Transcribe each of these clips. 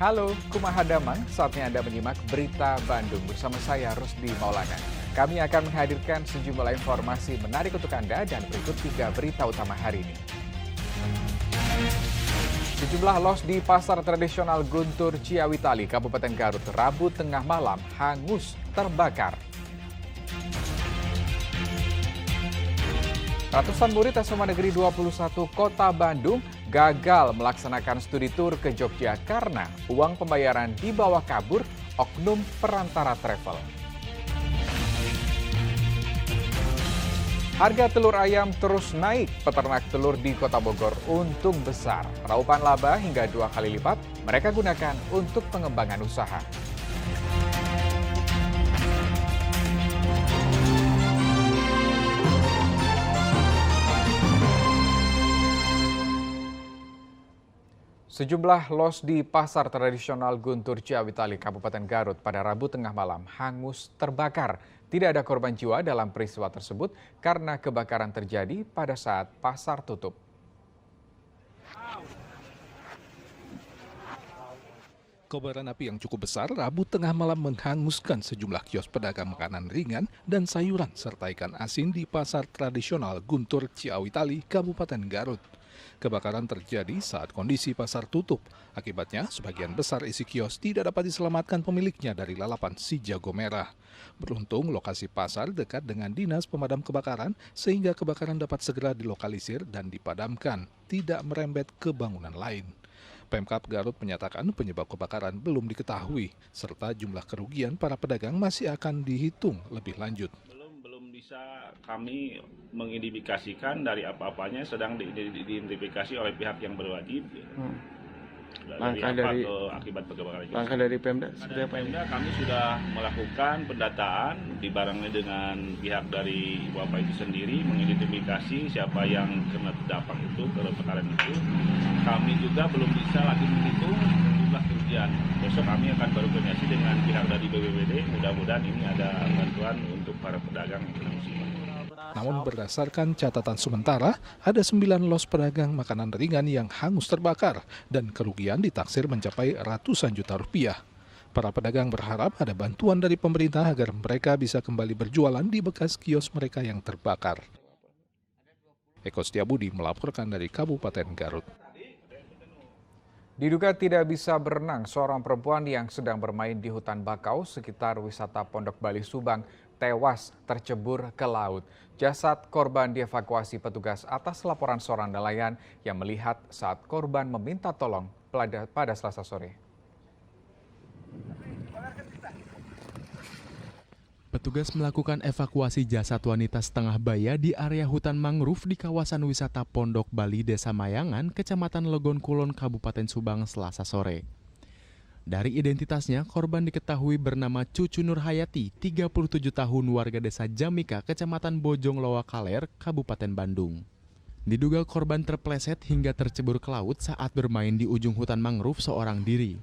Halo, Kumaha Damang, saatnya Anda menyimak Berita Bandung bersama saya Rusdi Maulana. Kami akan menghadirkan sejumlah informasi menarik untuk Anda dan berikut 3 berita utama hari ini. Sejumlah los di pasar tradisional Guntur Ciawitali, Kabupaten Garut, Rabu tengah malam hangus terbakar. Ratusan murid SMA Negeri 21 Kota Bandung gagal melaksanakan studi tur ke Jogja karena uang pembayaran dibawa kabur oknum perantara travel. Harga telur ayam terus naik, peternak telur di Kota Bogor untung besar. Raupan laba hingga 2 kali lipat mereka gunakan untuk pengembangan usaha. Sejumlah los di pasar tradisional Guntur Ciawitali, Kabupaten Garut pada Rabu tengah malam hangus terbakar. Tidak ada korban jiwa dalam peristiwa tersebut karena kebakaran terjadi pada saat pasar tutup. Kobaran api yang cukup besar Rabu tengah malam menghanguskan sejumlah kios pedagang makanan ringan dan sayuran serta ikan asin di pasar tradisional Guntur Ciawitali, Kabupaten Garut. Kebakaran terjadi saat kondisi pasar tutup. Akibatnya, sebagian besar isi kios tidak dapat diselamatkan pemiliknya dari lalapan si jago merah. Beruntung, lokasi pasar dekat dengan dinas pemadam kebakaran sehingga kebakaran dapat segera dilokalisir dan dipadamkan, tidak merembet ke bangunan lain. Pemkab Garut menyatakan penyebab kebakaran belum diketahui, serta jumlah kerugian para pedagang masih akan dihitung lebih lanjut. Belum bisa kami mengidentifikasikan dari apa-apanya, sedang diidentifikasi oleh pihak yang berwajib. Dari akibat kebakaran. Langkah dari Pemda? Dari Pemda kami sudah melakukan pendataan dibarengi dengan pihak dari Bapak itu sendiri, mengidentifikasi siapa yang kena terdampak itu, kebakaran itu. Kami juga belum bisa lagi menghitung jumlah kerugian. Besok kami akan berkoordinasi dengan pihak dari BPBD, mudah-mudahan ini ada bantuan untuk para pedagang yang kena musibah. Namun berdasarkan catatan sementara, ada 9 los pedagang makanan ringan yang hangus terbakar dan kerugian ditaksir mencapai ratusan juta rupiah. Para pedagang berharap ada bantuan dari pemerintah agar mereka bisa kembali berjualan di bekas kios mereka yang terbakar. Eko Setiabudi melaporkan dari Kabupaten Garut. Diduga tidak bisa berenang, seorang perempuan yang sedang bermain di hutan bakau sekitar wisata Pondok Bali Subang tewas tercebur ke laut. Jasad korban dievakuasi petugas atas laporan seorang nelayan yang melihat saat korban meminta tolong pada Selasa sore. Petugas melakukan evakuasi jasad wanita setengah baya di area hutan mangrove di kawasan wisata Pondok Bali, Desa Mayangan, Kecamatan Legon Kulon, Kabupaten Subang, Selasa sore. Dari identitasnya, korban diketahui bernama Cucu Nurhayati, 37 tahun, warga Desa Jamika, Kecamatan Bojong Loa Kaler, Kabupaten Bandung. Diduga korban terpleset hingga tercebur ke laut saat bermain di ujung hutan mangrove seorang diri.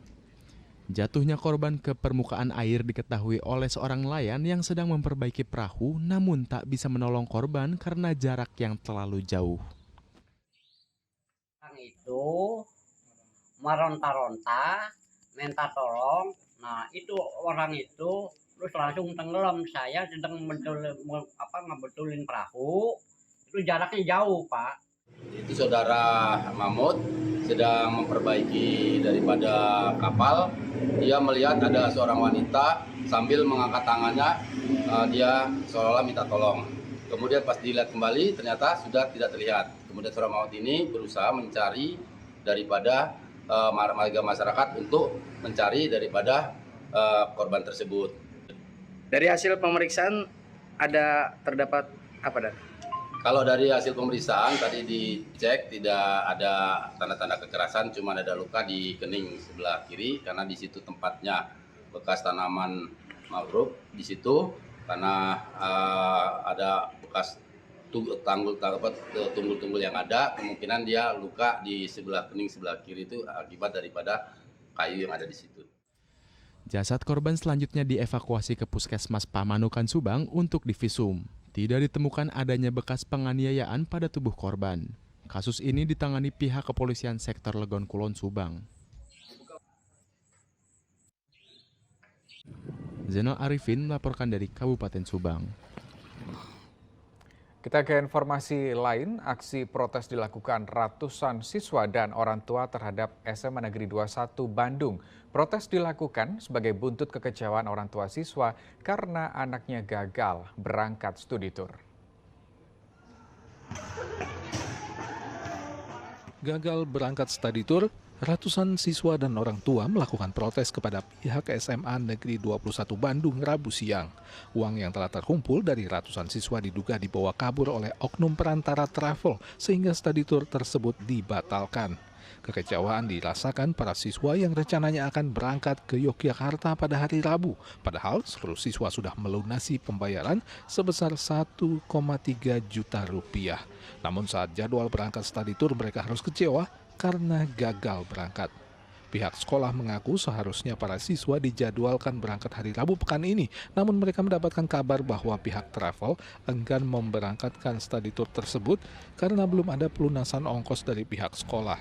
Jatuhnya korban ke permukaan air diketahui oleh seorang nelayan yang sedang memperbaiki perahu, namun tak bisa menolong korban karena jarak yang terlalu jauh. Itu meronta-ronta, minta tolong. Nah, itu orang itu terus langsung tenggelam. Saya sedang ngebetulin perahu. Itu jaraknya jauh, Pak. Itu saudara Mamut sedang memperbaiki daripada kapal. Dia melihat ada seorang wanita sambil mengangkat tangannya, dia seolah-olah minta tolong. Kemudian pas dilihat kembali ternyata sudah tidak terlihat. Kemudian seorang Mamut ini berusaha mencari daripada warga masyarakat untuk mencari daripada korban tersebut. Dari hasil pemeriksaan terdapat apa, Dan? Kalau dari hasil pemeriksaan tadi dicek tidak ada tanda-tanda kekerasan, cuma ada luka di kening sebelah kiri karena di situ tempatnya bekas tanaman mangrove di situ karena ada bekas tunggul-tunggul yang ada, kemungkinan dia luka di sebelah kening sebelah kiri itu akibat daripada kayu yang ada di situ. Jasad korban selanjutnya dievakuasi ke Puskesmas Pamanukan Subang untuk divisum. Tidak ditemukan adanya bekas penganiayaan pada tubuh korban. Kasus ini ditangani pihak kepolisian sektor Legon Kulon Subang. Zainal Arifin melaporkan dari Kabupaten Subang. Kita ke informasi lain, aksi protes dilakukan ratusan siswa dan orang tua terhadap SMA Negeri 21 Bandung. Protes dilakukan sebagai buntut kekecewaan orang tua siswa karena anaknya gagal berangkat studi tour. Gagal berangkat studi tour, ratusan siswa dan orang tua melakukan protes kepada pihak SMA Negeri 21 Bandung Rabu siang. Uang yang telah terkumpul dari ratusan siswa diduga dibawa kabur oleh oknum perantara travel sehingga studi tour tersebut dibatalkan. Kekecewaan dirasakan para siswa yang rencananya akan berangkat ke Yogyakarta pada hari Rabu. Padahal seluruh siswa sudah melunasi pembayaran sebesar 1,3 juta rupiah. Namun saat jadwal berangkat studi tour mereka harus kecewa karena gagal berangkat. Pihak sekolah mengaku seharusnya para siswa dijadwalkan berangkat hari Rabu pekan ini, namun mereka mendapatkan kabar bahwa pihak travel enggan memberangkatkan studi tour tersebut karena belum ada pelunasan ongkos dari pihak sekolah.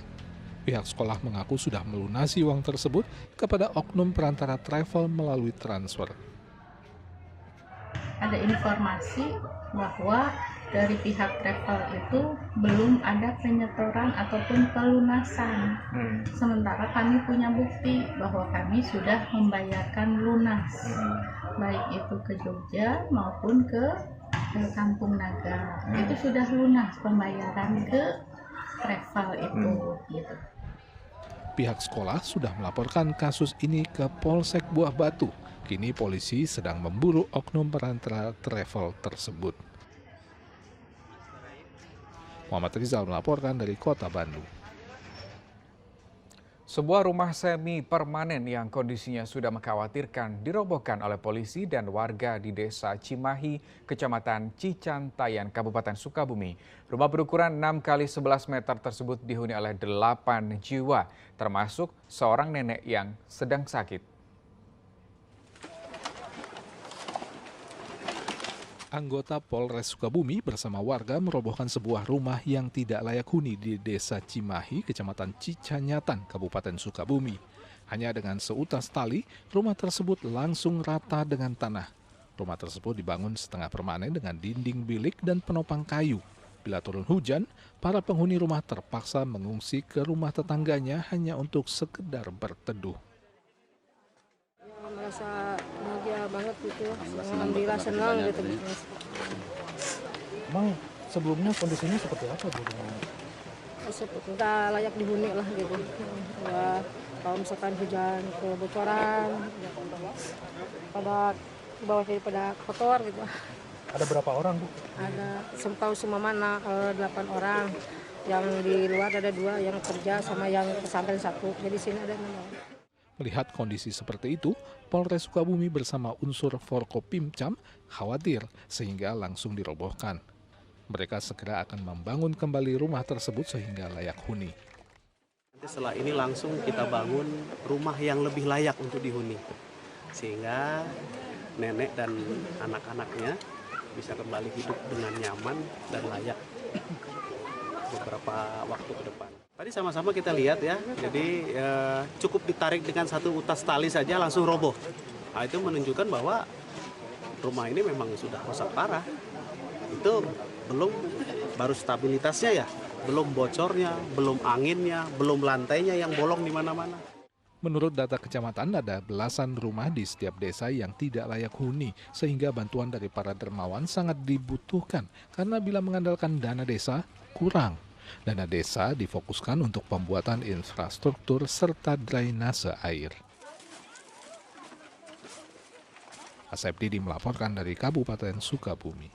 Pihak sekolah mengaku sudah melunasi uang tersebut kepada oknum perantara travel melalui transfer. Ada informasi bahwa dari pihak travel itu belum ada penyetoran ataupun pelunasan. Sementara kami punya bukti bahwa kami sudah membayarkan lunas, baik itu ke Jogja maupun ke Kampung Naga. Itu sudah lunas pembayaran ke travel itu. Gitu. Pihak sekolah sudah melaporkan kasus ini ke Polsek Buah Batu. Kini polisi sedang memburu oknum perantara travel tersebut. Muhammad Rizal melaporkan dari Kota Bandung. Sebuah rumah semi permanen yang kondisinya sudah mengkhawatirkan dirobohkan oleh polisi dan warga di Desa Cimahi, Kecamatan Cicantayan, Kabupaten Sukabumi. Rumah berukuran 6 x 11 meter tersebut dihuni oleh 8 jiwa, termasuk seorang nenek yang sedang sakit. Anggota Polres Sukabumi bersama warga merobohkan sebuah rumah yang tidak layak huni di Desa Cimahi, Kecamatan Cicanyatan, Kabupaten Sukabumi. Hanya dengan seutas tali, rumah tersebut langsung rata dengan tanah. Rumah tersebut dibangun setengah permanen dengan dinding bilik dan penopang kayu. Bila turun hujan, para penghuni rumah terpaksa mengungsi ke rumah tetangganya hanya untuk sekedar berteduh. Merasa bahagia banget gitu, alhamdulillah senang gitu. Emang sebelumnya kondisinya seperti apa Bu? Nggak layak dihuni lah gitu. Ya, kalau misalkan hujan kebocoran, pada bawah daripada kotor gitu. Ada berapa orang Bu? Ada tahu semua mana 8 orang. Yang di luar ada 2 yang kerja sama yang pesantren 1. Jadi sini ada 6 orang. Melihat kondisi seperti itu, Polres Sukabumi bersama unsur Forkopimcam khawatir sehingga langsung dirobohkan. Mereka segera akan membangun kembali rumah tersebut sehingga layak huni. Nanti setelah ini langsung kita bangun rumah yang lebih layak untuk dihuni. Sehingga nenek dan anak-anaknya bisa kembali hidup dengan nyaman dan layak beberapa waktu ke depan. Tadi sama-sama kita lihat ya, jadi cukup ditarik dengan satu utas tali saja langsung roboh. Nah, itu menunjukkan bahwa rumah ini memang sudah rusak parah. Itu baru stabilitasnya ya, belum bocornya, belum anginnya, belum lantainya yang bolong di mana-mana. Menurut data kecamatan, ada belasan rumah di setiap desa yang tidak layak huni, sehingga bantuan dari para dermawan sangat dibutuhkan, karena bila mengandalkan dana desa, kurang. Dana desa difokuskan untuk pembuatan infrastruktur serta drainase air. Asep Didi melaporkan dari Kabupaten Sukabumi.